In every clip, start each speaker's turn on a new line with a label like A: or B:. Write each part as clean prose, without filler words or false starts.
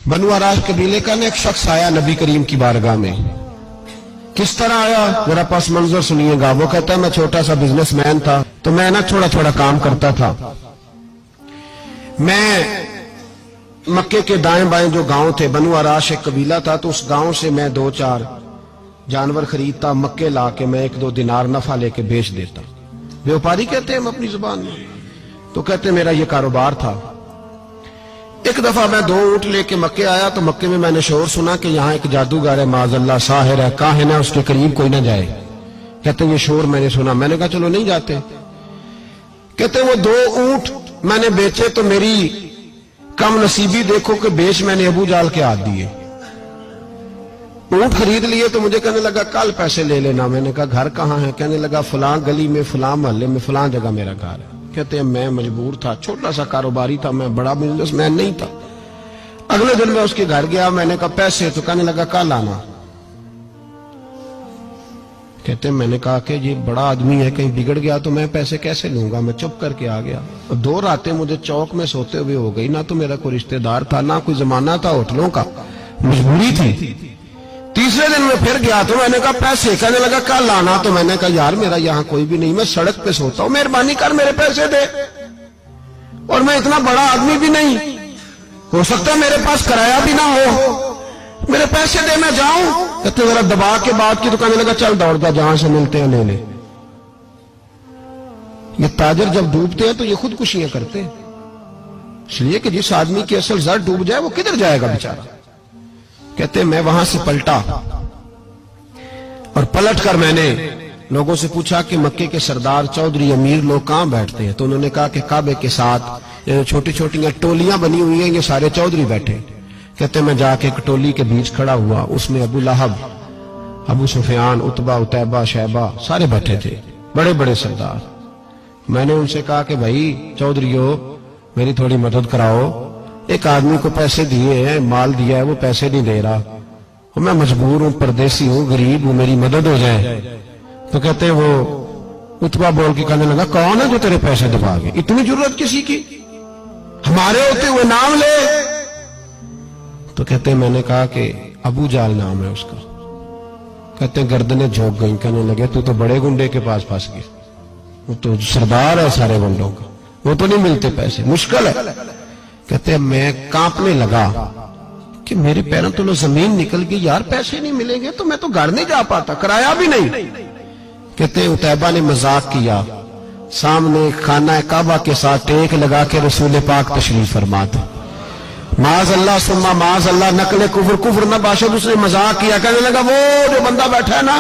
A: बनु आराश कबीले का एक शख्स आया नबी करीम की बारगाह में। किस तरह आया मेरा पास मंजर सुनिएगा। वो कहता है मैं छोटा सा बिजनेसमैन था, तो मैं ना थोड़ा थोड़ा काम करता था। मैं मक्के के दाएं बाएं जो गांव थे, बनु आराश एक कबीला था, तो उस गांव से मैं 2-4 जानवर खरीदता, मक्के ला के मैं 1-2 दिनार नफा लेके बेच देता। व्यापारी कहते हैं हम अपनी जुबान में, तो कहते मेरा ये कारोबार था। एक दफा मैं 2 ऊंट लेके मक्के आया, तो मक्के में मैंने शोर सुना कि यहाँ एक जादूगर है, माजल्ला साहिर है, काहिन है, उसके करीब कोई ना जाए। कहते ये शोर मैंने सुना। मैंने कहा चलो नहीं जाते। कहते वो 2 ऊंट मैंने बेचे तो मेरी कम नसीबी देखो कि बेच मैंने अबू जाल के हाथ दिए। ऊंट खरीद लिए तो मुझे कहने लगा कल पैसे ले लेना। मैंने कहा घर कहाँ है? कहने लगा फलां गली में, फलां मोहल्ले में, फलां जगह मेरा घर है। कहते हैं मैं मजबूर था, छोटा सा कारोबारी था, मैं बड़ा बिजनेसमैन नहीं था। अगले दिन मैं उसके घर गया, मैंने कहा पैसे, तो कहने लगा कल आना। कहते हैं मैंने कहा कि ये बड़ा आदमी है, कहीं बिगड़ गया तो मैं पैसे कैसे लूंगा। मैं चुप करके आ गया। 2 रातें मुझे चौक में सोते हुए हो गई। ना तो मेरा कोई रिश्तेदार था, ना कोई जमाना था होटलों का, मजबूरी थी। तीसरे दिन मैं फिर गया तो मैंने कहा पैसे, कहने लगा कल आना। तो मैंने कहा यार मेरा यहाँ कोई भी नहीं, मैं सड़क पे सोता हूँ, मेहरबानी कर मेरे पैसे दे। और मैं इतना बड़ा आदमी भी नहीं, हो सकता है मेरे पास किराया भी ना हो, मेरे पैसे दे मैं जाऊं। कहते जरा दबा के बात की। तो कहने लगा चल दौड़ जा, जहां से मिलते हैं ले ले। ये ताजर जब डूबते हैं तो ये खुदकुशियां करते हैं, इसलिए कि जिस आदमी की असल जर डूब जाए वो किधर जाएगा बेचारा। कहते मैं वहां से पलटा और पलट कर मैंने लोगों से पूछा कि मक्के के सरदार, चौधरी, अमीर लोग कहां बैठते हैं। तो उन्होंने कहा कि काबे के साथ ये छोटी छोटी टोलियां बनी हुई हैं, ये सारे चौधरी बैठे। कहते मैं जाके एक टोली के बीच खड़ा हुआ, उसमें अबू लहब, अबू सुफियान, उतबा, उतैबा, शैबा सारे बैठे थे, बड़े बड़े सरदार। मैंने उनसे कहा कि भाई चौधरीयो मेरी थोड़ी मदद कराओ, एक आदमी को पैसे दिए हैं, माल दिया है, वो पैसे नहीं दे रहा, और मैं मजबूर हूं, परदेसी हूं, गरीब हूं, मेरी मदद हो जाए। तो कहते वो उतबा बोल के कहने लगा कौन है जो तेरे पैसे दबागे, इतनी जरूरत किसी की, हमारे होते हुए नाम ले। तो कहते मैंने कहा कि अबू जाल नाम है उसका। कहते गर्दनें झोंक गई। कहने लगे तू तो बड़े गुंडे के पास फंस गया, वो तो सरदार है सारे गुंडों का, वो तो नहीं मिलते पैसे, मुश्किल है। कहते मैं कांपने लगा कि मेरे पैरों तो जमीन निकल गई, यार पैसे नहीं मिलेंगे तो मैं तो घर नहीं जा पाता, किराया भी नहीं। कहते उतैबा ने मजाक किया, सामने खाना काबा के साथ टेक लगा के रसूल पाक तशरीफ फरमाते, माज अल्लाह सुम्मा माज अल्लाह, नकले कुफर, कुफर न बाशद। उसने मजाक किया, कहने लगा वो जो बंदा बैठा है ना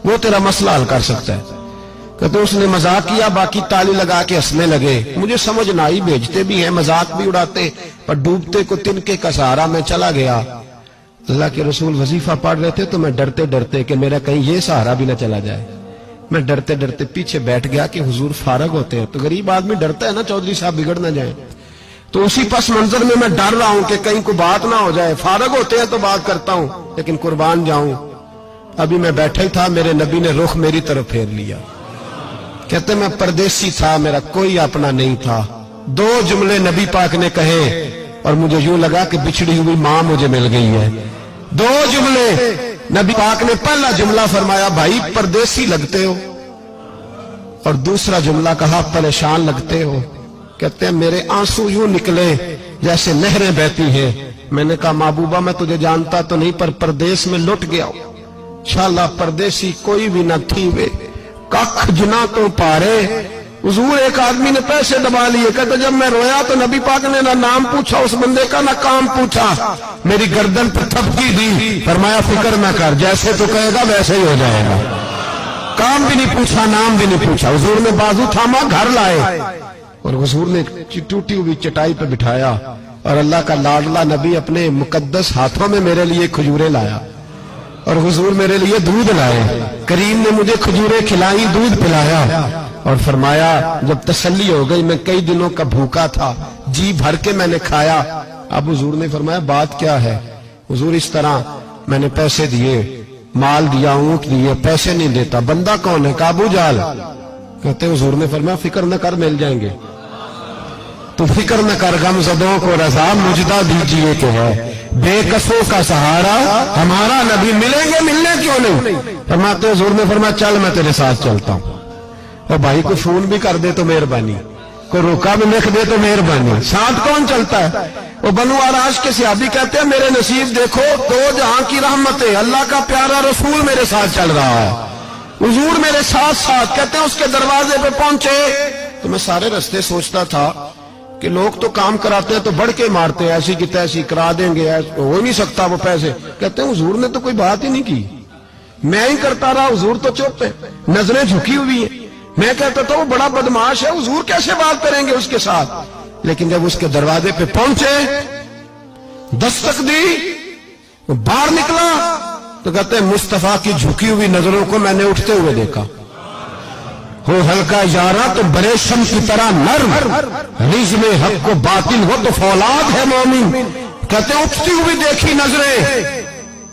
A: वो तेरा मसला हल कर सकता है। कहते उसने मजाक किया, बाकी ताली लगा के हंसने लगे। मुझे समझ ना आई, भेजते भी हैं, मजाक भी उड़ाते, पर डूबते को तिनके का सहारा में चला गया। अल्लाह के रसूल वजीफा पढ़ रहे थे, तो मैं डरते डरते कि मेरा कहीं ये सहारा भी ना चला जाए, मैं डरते डरते पीछे बैठ गया कि हुजूर फारग होते हैं। तो गरीब आदमी डरता है ना, चौधरी साहब बिगड़ ना जाए। तो उसी पस मंजर में मैं डर रहा हूं कि कहीं कोई बात ना हो जाए, फारग होते हैं तो बात करता हूं, लेकिन कुर्बान जाऊं। अभी मैं बैठा ही था, मेरे नबी ने रुख मेरी तरफ फेर लिया। कहते मैं परदेसी था, मेरा कोई अपना नहीं था। 2 जुमले नबी पाक ने कहे और मुझे यूं लगा कि बिछड़ी हुई मां मुझे मिल गई है। 2 जुमले नबी पाक ने, पहला जुमला फरमाया भाई परदेसी लगते हो, और दूसरा जुमला कहा परेशान लगते हो। कहते हैं मेरे आंसू यूं निकले जैसे नहरें बहती हैं। मैंने कहा महबूबा मैं तुझे जानता तो नहीं, पर परदेश में लुट गया शाला, परदेसी कोई भी न थी वे, कख जना तो पारे। हुजूर एक आदमी ने पैसे दबा लिए। कहते जब मैं रोया तो नबी पाक ने ना नाम पूछा उस बंदे का, ना काम पूछा, मेरी गर्दन पर थपकी दी, फरमाया फिक्र न कर, जैसे तो कहेगा वैसे ही हो जाएगा। काम भी नहीं पूछा, नाम भी नहीं पूछा। हुजूर ने बाजू थामा, घर लाए, और हुजूर ने टूटी हुई चटाई पे बिठाया, और अल्लाह का लाडला नबी अपने मुकद्दस हाथों में मेरे लिए खजूरें लाया, और हुजूर मेरे लिए दूध लाए। करीम ने मुझे खजूरें खिलाई, दूध पिलाया, और फरमाया जब तसल्ली हो गई, मैं कई दिनों का भूखा था, जी भर के मैंने खाया। अब हुजूर ने फरमाया बात क्या है। हुजूर इस तरह मैंने पैसे दिए, माल दिया, ऊंट दिए, पैसे नहीं देता। बंदा कौन है? काबू जाल। कहते हुजूर ने फरमाया फिक्र न कर, मिल जाएंगे। तो फिक्र न कर, गम ज़दों को रज़ा मुजदा दीजिए कि है, بے کسوں کا سہارا ہمارا نبی، ملیں گے ملنے کیوں نہیں؟ فرماتے حضور نے فرمایا چل میں تیرے ساتھ چلتا ہوں۔ اور بھائی کو فون بھی کر دے تو مہربانی، کوئی روکا بھی لکھ دے تو مہربانی، ساتھ کون چلتا ہے؟ وہ بنو آراش کے صحابی کہتے ہیں میرے نصیب دیکھو، دو جہاں کی رحمتیں، اللہ کا پیارا رسول میرے ساتھ چل رہا ہے، حضور میرے ساتھ ساتھ۔ کہتے ہیں اس کے دروازے پہ پہنچے تو میں سارے رستے سوچتا تھا کہ لوگ تو کام کراتے ہیں تو بڑھ کے مارتے ہیں، ایسی کی تیسی کرا دیں گے، ہو ہی نہیں سکتا وہ پیسے۔ کہتے ہیں حضور نے تو کوئی بات ہی نہیں کی، میں ہی کرتا رہا، حضور تو چپ ہے، نظریں جھکی ہوئی ہیں۔ میں کہتا تھا وہ بڑا بدماش ہے، حضور کیسے بات کریں گے اس کے ساتھ؟ لیکن جب اس کے دروازے پہ پہنچے، دستک دی، وہ باہر نکلا تو کہتے ہیں مصطفیٰ کی جھکی ہوئی نظروں کو میں نے اٹھتے ہوئے دیکھا۔ ہو ہلکا یارا تو بریشم کی طرح نرم، رجم حق کو باطل ہو تو فولاد ہے مومن۔ کہتے ہیں اٹھتی ہوئی دیکھی نظریں،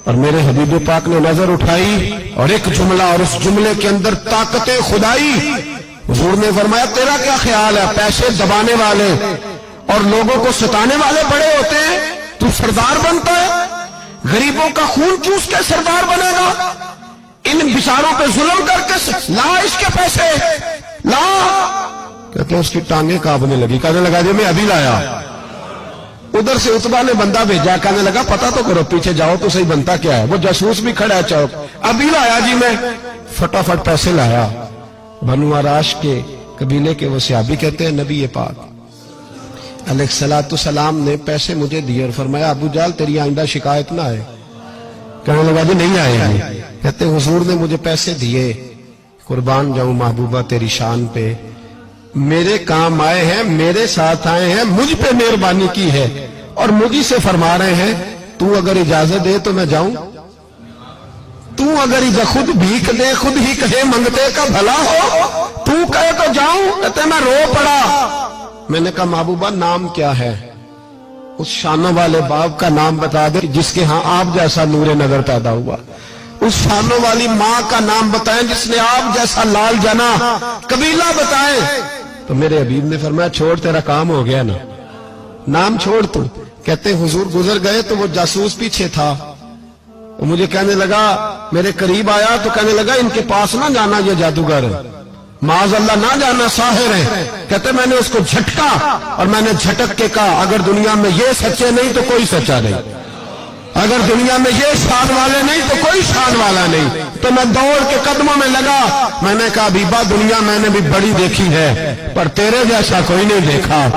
A: اور میرے حبیب پاک نے نظر اٹھائی اور ایک جملہ، اور اس جملے کے اندر طاقت خدائی۔ حضور نے فرمایا تیرا کیا خیال ہے؟ پیسے دبانے والے اور لوگوں کو ستانے والے بڑے ہوتے ہیں، تو سردار بنتا ہے؟ غریبوں کا خون چوس کے سردار بنے گا؟ ان بیچاروں پہ ظلم کر کے لا اس کے پیسے لا۔ کہتے ہیں اس کی ٹانگیں کانپنے لگی، کہنے لگا جی میں ابھی لایا۔ ادھر سے عتبہ نے بندہ بھیجا، کہنے لگا پتا تو کرو، پیچھے جاؤ تو صحیح بنتا کیا ہے۔ وہ جاسوس بھی کھڑا ہے چوک، ابھی لایا جی میں، فٹافٹ پیسے لایا۔ بنو آراش کے قبیلے کے وہ صحابی کہتے ہیں نبی پاک علیہ الصلوۃ والسلام نے پیسے مجھے دیے اور فرمایا ابو جہل تیری آئندہ شکایت نہ آئے۔ کہنے لگا جی نہیں آئے گی۔ کہتے ہیں حضور نے مجھے پیسے دیے، قربان جاؤں محبوبہ تیری شان پہ، میرے کام آئے ہیں، میرے ساتھ آئے ہیں، مجھ پہ مہربانی کی ہے، اور مجھے سے فرما رہے ہیں تو اگر اجازت دے تو میں جاؤں، تو اگر خود بھیک دے، خود ہی کہے منگتے کا بھلا ہو، تو کہے تو جاؤں۔ کہتے ہیں میں رو پڑا۔ میں نے کہا محبوبہ نام کیا ہے؟ اس شانوں والے باپ کا نام بتا دے جس کے ہاں آپ جیسا نور نظر پیدا ہوا، اس شانوں والی ماں کا نام بتائیں جس نے آپ جیسا لال جنا، قبیلہ بتائیں۔ تو میرے حبیب نے فرمایا چھوڑ تیرا کام ہو گیا نا، نام چھوڑ تو۔ کہتے ہیں حضور گزر گئے تو وہ جاسوس پیچھے تھا، وہ مجھے کہنے لگا، میرے قریب آیا تو کہنے لگا ان کے پاس نہ جانا، یہ جادوگر ہے، معاذ اللہ نہ جانا، ساحر ہے۔ کہتے میں نے اس کو جھٹکا اور میں نے جھٹک کے کہا اگر دنیا میں یہ سچے نہیں تو کوئی سچا نہیں، اگر دنیا میں یہ شان والے نہیں تو کوئی شان والا نہیں۔ تو میں دوڑ کے قدموں میں لگا، میں نے کہا حبیبہ دنیا میں نے بھی بڑی دیکھی ہے پر تیرے جیسا کوئی نہیں دیکھا۔